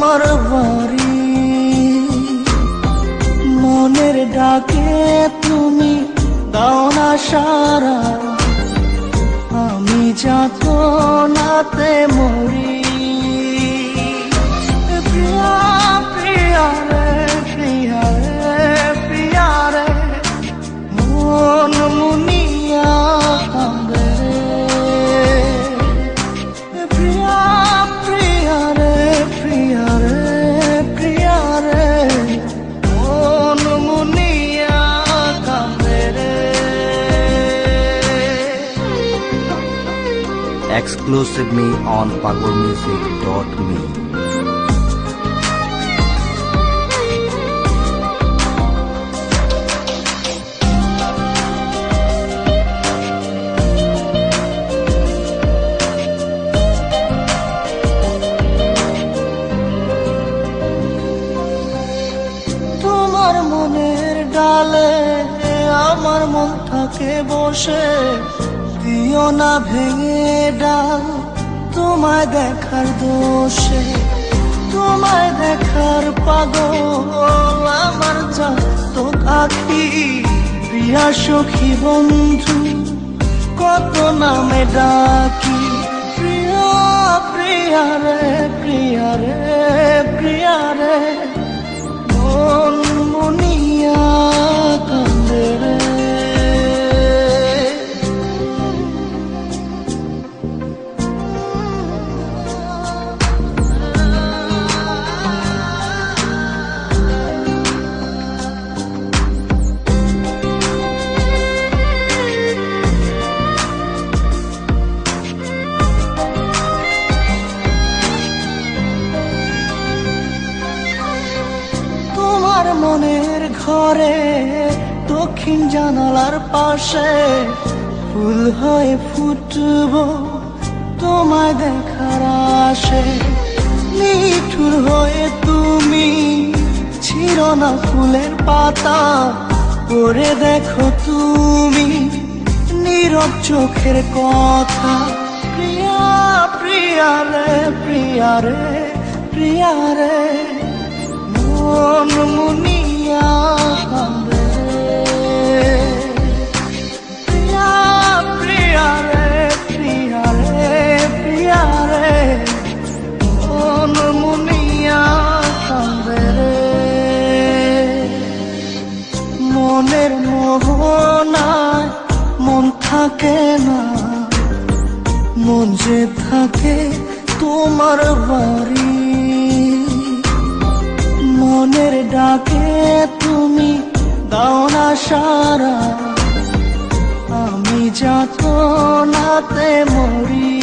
তোমার বাড়ি। মনের ডাকে তুমি দাও না সারা, আমি যাতনাতে মরি। প্রিয়া প্রিয়া রে, প্রিয়া রে, প্রিয়া রে, মন মুনিয়া কাঁদে রে। প্রিয়া প্রিয়া রে, প্রিয়া রে, প্রিয়া রে, মন মুনিয়া কাঁদে রে। Exclusively on pagolmusic.me. তোমার মনের ডালে আমার মন থাকে বসে, দিও না ভেঙে ডাল তোমায় দেখার দোষে। তোমায় দেখার পাগল আমার জাতক আঁখি। প্রিয়া সখী বন্ধু কত নামে ডাকি। প্রিয়া প্রিয়া রে, প্রিয়া রে, প্রিয়া রে, মন মুনিয়া কাঁদে রে। তোমার মনের ঘরে দক্ষিণ জানালার পাশে ফুল হয়ে ফুটব তোমায় দেখার আশে। নিঠুর হয়ে তুমি ছিঁড়ো না ফুলের পাতা, পড়ে দেখো তুমি নীরব চোখের কথা। প্রিয়া প্রিয়া রে, প্রিয়া রে, প্রিয়া রে, মন মুনিয়া কাঁদে রে। প্রিয়া প্রিয়া রে, প্রিয়া রে, প্রিয়া রে, মন মুনিয়া কাঁদে রে। মনের মোহনায় মন থাকে না, মন যে থাকে তোমার বাড়ি। মনের ডাকে তুমি দাও না সারা, আমি যাতনাতে মরি।